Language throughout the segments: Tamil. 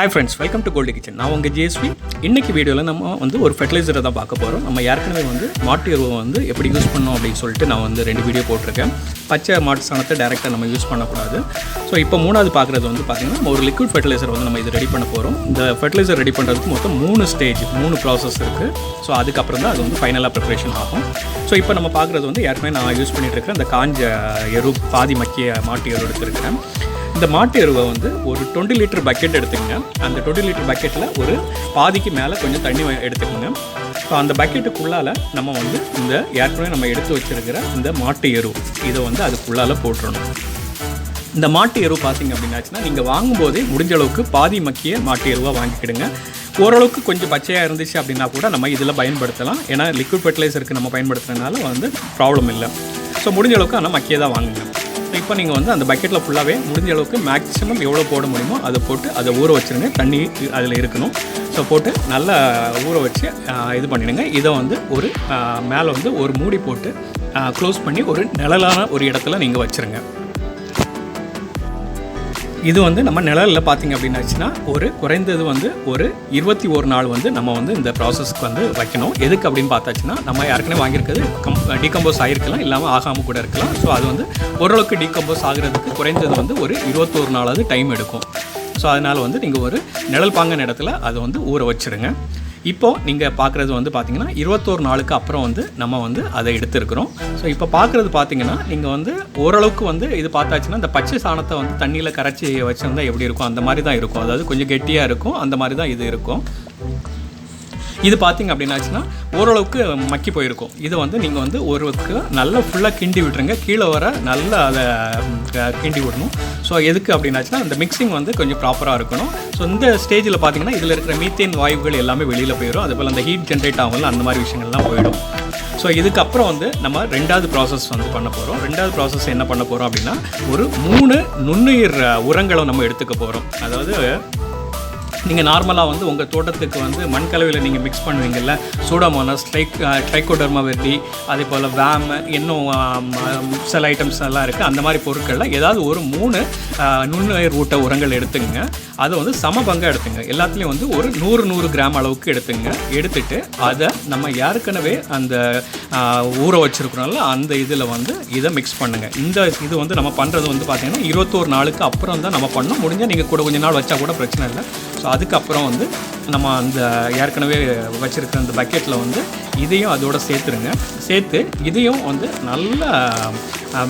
Hi friends, welcome to Goldy Kitchen. நான் உங்கள் ஜேஎஸ்பி. இன்னைக்கு வீடியோவில் நம்ம ஒரு ஃபெர்டிலைசரை தான் பார்க்க போகிறோம். நம்ம ஏற்கனவே மாட்டு எருவை எப்படி யூஸ் பண்ணோம் அப்படின்னு சொல்லிட்டு நான் 2 வீடியோ போட்டிருக்கேன். பச்சை மாட்டு சாணத்தை டேரெக்டாக நம்ம யூஸ் பண்ணக்கூடாது. ஸோ இப்போ மூணாவது பார்க்குறது பார்த்திங்கன்னா நம்ம ஒரு லிக்விட் ஃபெர்டிலைசர் நம்ம இது ரெடி பண்ண போகிறோம். இந்த ஃபெர்டிலைசர் ரெடி பண்ணுறதுக்கு மொத்தம் 3 ப்ராசஸ் இருக்குது. ஸோ அதுக்கப்புறம் தான் அது ஃபைனலாக ப்ரிப்ரேஷன் ஆகும். ஸோ இப்போ நம்ம பார்க்குறது ஏற்கனவே நான் யூஸ் பண்ணிகிட்டு இருக்கிற அந்த காஞ்ச எரு பாதி மக்கிய மாட்டு எரு எடுத்துருக்கிறேன். இந்த மாட்டு எருவை ஒரு 20 லிட்டர் பக்கெட் எடுத்துக்கங்க. அந்த 20 லிட்டர் பக்கெட்டில் ஒரு பாதிக்கு மேலே கொஞ்சம் தண்ணி எடுத்துக்கோங்க. ஸோ அந்த பக்கெட்டுக்குள்ளால் நம்ம இந்த ஏற்கனவே நம்ம எடுத்து வச்சுருக்கிற இந்த மாட்டு எரு இதை அதுக்குள்ளால் போட்டுறணும். இந்த மாட்டு எரு பார்த்திங்க அப்படின்னாச்சுன்னா நீங்கள் வாங்கும்போதே முடிஞ்ச அளவுக்கு பாதி மக்கிய மாட்டு எருவாக வாங்கிக்கிடுங்க. ஓரளவுக்கு கொஞ்சம் பச்சையாக இருந்துச்சு அப்படின்னா கூட நம்ம இதில் பயன்படுத்தலாம். ஏன்னா லிக்விட் ஃபெர்டிலைசருக்கு நம்ம பயன்படுத்துறதுனால ப்ராப்ளம் இல்லை. ஸோ முடிஞ்ச அளவுக்கு ஆனால் மக்கிய தான் வாங்குங்க. இப்போ நீங்கள் அந்த பக்கெட்டில் ஃபுல்லாகவே முடிஞ்ச அளவுக்கு மேக்ஸிமம் எவ்வளோ போட முடியுமோ அதை போட்டு அதை ஊற வச்சுருங்க. தண்ணி அதில் இருக்கணும். ஸோ போட்டு நல்லா ஊற வச்சு இது பண்ணிடுங்க. இதை ஒரு மேலே ஒரு மூடி போட்டு க்ளோஸ் பண்ணி ஒரு நிழலான ஒரு இடத்துல நீங்கள் வச்சுருங்க. இது நம்ம நிழலில் பார்த்திங்க அப்படின்னாச்சுன்னா ஒரு குறைந்தது ஒரு 21 நாள் நம்ம இந்த ப்ராசஸ்க்கு வைக்கணும். எதுக்கு அப்படின்னு பார்த்தாச்சுன்னா நம்ம ஏற்கனவே வாங்கியிருக்கிறது டீகம்போஸ் ஆகிருக்கலாம், இல்லாமல் ஆகாமல் கூட இருக்கலாம். ஸோ அது ஓரளவுக்கு டீகம்போஸ் ஆகிறதுக்கு குறைந்தது ஒரு 21 நாளாவது டைம் எடுக்கும். ஸோ அதனால் நீங்கள் ஒரு நிழல் பாங்கான இடத்துல அதை ஊற வச்சுருங்க. இப்போது நீங்கள் பார்க்குறது பார்த்திங்கன்னா 21 நாளுக்கு அப்புறம் நம்ம அதை எடுத்துருக்குறோம். ஸோ இப்போ பார்க்குறது பார்த்திங்கன்னா நீங்கள் ஓரளவுக்கு இது பார்த்தாச்சுன்னா இந்த பச்சை சாணத்தை தண்ணியில் கரைச்சி வச்சுருந்தா எப்படி இருக்கும் அந்த மாதிரி தான் இருக்கும். அதாவது கொஞ்சம் கெட்டியாக இருக்கும், அந்த மாதிரி தான் இது இருக்கும். இது பார்த்திங்க அப்படின்னாச்சுன்னா ஓரளவுக்கு மக்கி போயிருக்கும். இதை நீங்கள் ஒருக்கு நல்லா ஃபுல்லாக கிண்டி விட்டுருங்க. கீழே வர நல்லா அதை கிண்டி விடணும். ஸோ எதுக்கு அப்படின்னாச்சுன்னா அந்த மிக்சிங் கொஞ்சம் ப்ராப்பராக இருக்கணும். ஸோ இந்த ஸ்டேஜில் பார்த்திங்கன்னா இதில் இருக்கிற மீத்தேன் வாயுகள் எல்லாமே வெளியில் போயிடும். அதுபோல் அந்த ஹீட் ஜென்ரேட் ஆகல அந்த மாதிரி விஷயங்கள்லாம் போயிடும். ஸோ இதுக்கப்புறம் நம்ம 2வது ப்ராசஸ் பண்ண போகிறோம். 2வது ப்ராசஸ் என்ன பண்ண போகிறோம் அப்படின்னா ஒரு 3 நுண்ணுயிர் உரங்களை நம்ம எடுத்துக்க போகிறோம். அதாவது நீங்கள் நார்மலாக உங்கள் தோட்டத்துக்கு மண் கலவையில் நீங்கள் மிக்ஸ் பண்ணுவீங்கள்ல, சூடோமோனாஸ், ட்ரைகோடர்மா வெர்டி, அதே போல் வேம், இன்னும் சில ஐட்டம்ஸ் எல்லாம் இருக்குது. அந்த மாதிரி பொருட்களில் ஏதாவது ஒரு 3 நுண்ணுயிர் ஊட்ட உரங்கள் எடுத்துங்க. அதை சம பங்காக எடுத்துங்க. எல்லாத்துலேயும் ஒரு 100 கிராம் அளவுக்கு எடுத்துங்க. எடுத்துகிட்டு அதை நம்ம ஏற்கனவே அந்த ஊற வச்சுருக்கிறோம்ல அந்த இதில் இதை மிக்ஸ் பண்ணுங்கள். இந்த இது நம்ம பண்ணுறது பார்த்திங்கன்னா 21 நாளுக்கு அப்புறம் தான் நம்ம பண்ணோம். முடிஞ்சால் நீங்கள் கூட கொஞ்சம் நாள் வச்சா கூட பிரச்சனை இல்லை. ஸோ அதுக்கப்புறம் நம்ம அந்த ஏற்கனவே வச்சுருக்கிற அந்த பக்கெட்டில் இதையும் அதோடு சேர்த்துருங்க. சேர்த்து இதையும் நல்லா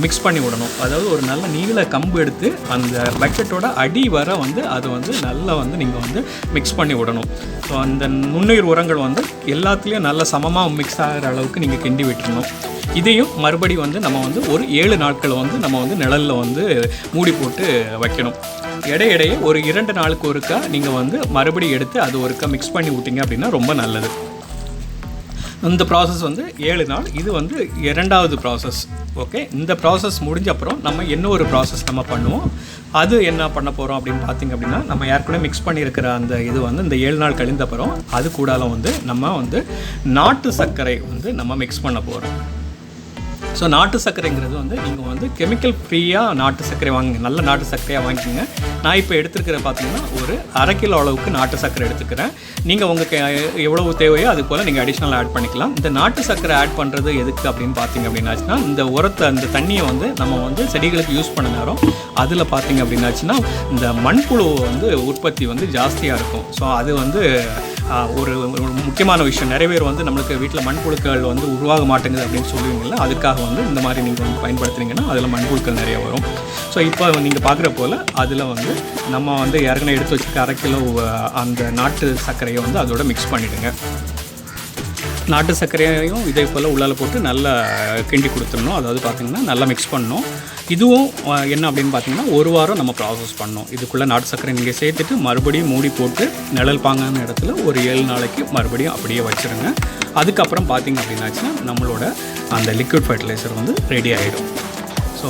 மிக்ஸ் பண்ணி விடணும். அதாவது ஒரு நல்ல நீல கம்பு எடுத்து அந்த பக்கெட்டோட அடி வர அதை நல்லா நீங்கள் மிக்ஸ் பண்ணி விடணும். ஸோ அந்த நுண்ணுயிர் உரங்கள் எல்லாத்துலேயும் நல்லா சமமாக மிக்ஸ் ஆகிற அளவுக்கு நீங்கள் கிண்டி விட்டுருணும். இதையும் மறுபடி நம்ம ஒரு 7 நாட்கள் நம்ம நிழலில் மூடி போட்டு வைக்கணும். இடையிடையே ஒரு 2 நாளுக்கு ஒருக்கா நீங்கள் மறுபடியும் எடுத்து அது ஒருக்கா மிக்ஸ் பண்ணி விட்டீங்க அப்படின்னா ரொம்ப நல்லது. இந்த ப்ராசஸ் 7 நாள். இது 2வது ப்ராசஸ். ஓகே, இந்த ப்ராசஸ் முடிஞ்ச அப்புறம் நம்ம இன்னொரு ப்ராசஸ் நம்ம பண்ணுவோம். அது என்ன பண்ண போகிறோம் அப்படின்னு பார்த்திங்க அப்படின்னா நம்ம ஏற்கனவே மிக்ஸ் பண்ணியிருக்கிற அந்த இது இந்த 7 நாள் கழிந்த அப்புறம் அது கூடால நம்ம நாட்டு சர்க்கரை நம்ம மிக்ஸ் பண்ண போகிறோம். ஸோ நாட்டு சர்க்கரைங்கிறது நீங்கள் கெமிக்கல் ஃப்ரீயாக நாட்டு சர்க்கரை வாங்குங்க. நல்ல நாட்டு சர்க்கரையாக வாங்கிக்கோங்க. நான் இப்போ எடுத்துருக்கிற பார்த்தீங்கன்னா ஒரு 1/2 கிலோ அளவுக்கு நாட்டு சர்க்கரை எடுத்துக்கிறேன். நீங்கள் உங்களுக்கு எவ்வளவு தேவையோ அது போல் நீங்கள் அடிஷ்னல் ஆட் பண்ணிக்கலாம். இந்த நாட்டு சர்க்கரை ஆட் பண்ணுறது எதுக்கு அப்படின்னு பார்த்தீங்க அப்படின்னாச்சுன்னா இந்த உரத்தை அந்த தண்ணியை நம்ம செடிகளுக்கு யூஸ் பண்ண நேரம் அதில் பார்த்தீங்க அப்படின்னாச்சுன்னா இந்த மண்புழு உற்பத்தி ஜாஸ்தியாக இருக்கும். ஸோ அது ஒரு முக்கியமான விஷயம். நிறைய பேர் நம்மளுக்கு வீட்டில் மண்புழுக்கள் உருவாக மாட்டேங்குது அப்படின்னு சொல்லுவீங்களா, அதுக்காக இந்த மாதிரி நீங்கள் பயன்படுத்துனீங்கன்னா அதில் மண்புழுக்கள் நிறைய வரும். ஸோ இப்போ நீங்கள் பார்க்குற போல் அதில் நம்ம ஏற்கனவே எடுத்து வச்சுருக்க 1/2 கிலோ அந்த நாட்டு சர்க்கரையை அதோட மிக்ஸ் பண்ணிவிடுங்க. நாட்டு சர்க்கரையையும் இதே போல் உள்ளால போட்டு நல்லா கிண்டி கொடுத்துடணும். அதாவது பார்த்திங்கன்னா நல்லா மிக்ஸ் பண்ணணும். இதுவும் என்ன அப்படின்னு பார்த்தீங்கன்னா 1 வாரம் நம்ம ப்ராசஸ் பண்ணோம். இதுக்குள்ளே நாட்டு சர்க்கரை நீங்கள் சேர்த்துட்டு மறுபடியும் மூடி போட்டு நிழல் பாங்கான இடத்துல ஒரு 7 நாளைக்கு மறுபடியும் அப்படியே வச்சுருங்க. அதுக்கப்புறம் பார்த்திங்க அப்படின்னாச்சுன்னா நம்மளோட அந்த லிக்விட் ஃபெர்டிலைசர் ரெடி ஆகிடும். ஸோ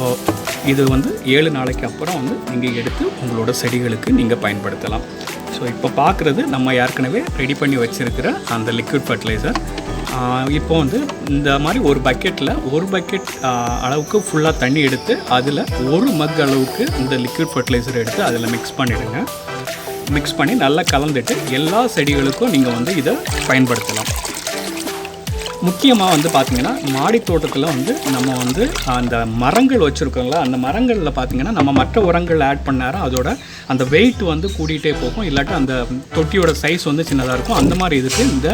இது 7 நாளைக்கு அப்புறம் நீங்கள் எடுத்து உங்களோட செடிகளுக்கு நீங்கள் பயன்படுத்தலாம். ஸோ இப்போ பார்க்குறது நம்ம ஏற்கனவே ரெடி பண்ணி வச்சுருக்கிற அந்த லிக்விட் ஃபெர்டிலைசர். இப்போ இந்த மாதிரி ஒரு பக்கெட்டில் 1 பக்கெட் அளவுக்கு ஃபுல்லாக தண்ணி எடுத்து அதில் 1 மக் அளவுக்கு இந்த லிக்விட் ஃபெர்டிலைசர் எடுத்து அதில் மிக்ஸ் பண்ணிவிடுங்க. மிக்ஸ் பண்ணி நல்லா கலந்துட்டு எல்லா செடிகளுக்கும் நீங்கள் வந்து இதை பயன்படுத்தலாம். முக்கியமாக வந்து பார்த்திங்கன்னா மாடி தோட்டத்தில் வந்து நம்ம வந்து அந்த மரங்கள் வச்சுருக்கோங்களா, அந்த மரங்களில் பார்த்திங்கன்னா நம்ம மற்ற உரங்கள் ஆட் பண்ணாரம் அதோட அந்த வெயிட் வந்து கூட்டிகிட்டே போகும், இல்லாட்டி அந்த தொட்டியோட சைஸ் வந்து சின்னதாக இருக்கும். அந்த மாதிரி இதுக்கு இந்த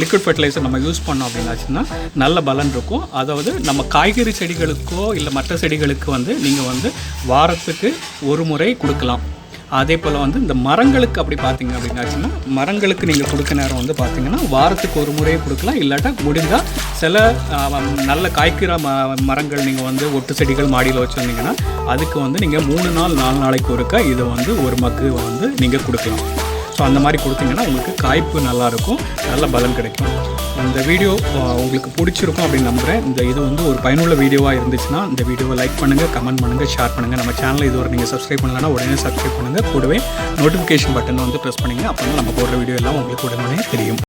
லிக்விட் ஃபெர்டிலைசர் நம்ம யூஸ் பண்ணோம் அப்படின்னாச்சுன்னா நல்ல பலன் இருக்கும். அதாவது நம்ம காய்கறி செடிகளுக்கோ இல்லை மற்ற செடிகளுக்கு வந்து நீங்கள் வந்து வாரத்துக்கு ஒரு முறை கொடுக்கலாம். அதே போல் வந்து இந்த மரங்களுக்கு அப்படி பார்த்தீங்க அப்படின்னாச்சுன்னா மரங்களுக்கு நீங்கள் கொடுக்க நேரம் வந்து பார்த்திங்கன்னா வாரத்துக்கு ஒரு முறையே கொடுக்கலாம். இல்லாட்டா முடிந்தால் சில நல்ல காய்க்கிற மரங்கள் நீங்கள் வந்து ஒட்டு செடிகள் மாடியில் வச்சுருந்தீங்கன்னா அதுக்கு வந்து நீங்கள் 3 நாள் 4 நாளைக்கு ஒருக்கா இதை வந்து ஒரு மக்கு வந்து நீங்கள் கொடுக்கலாம். ஸோ அந்த மாதிரி கொடுத்தீங்கன்னா உங்களுக்கு காய்ப்பு நல்லாயிருக்கும், நல்ல பலன் கிடைக்கும். இந்த வீடியோ உங்களுக்கு பிடிச்சிருக்கும் அப்படின்னு நம்புகிறேன். இது வந்து ஒரு பயனுள்ள வீடியோவாக இருந்துச்சுன்னா இந்த வீடியோவை லைக் பண்ணுங்கள், கமெண்ட் பண்ணுங்கள், ஷேர் பண்ணுங்கள். நம்ம சேனலை இதுவரை நீங்கள் சப்ஸ்கிரைப் பண்ணலன்னா உடனே சப்ஸ்கிரைப் பண்ணுங்கள். கூடவே நோட்டிஃபிகேஷன் பட்டன் வந்து ப்ரெஸ் பண்ணிங்க. அப்போ தான் நம்ம போடுற வீடியோ எல்லாம் உங்களுக்கு உடனே தெரியும்.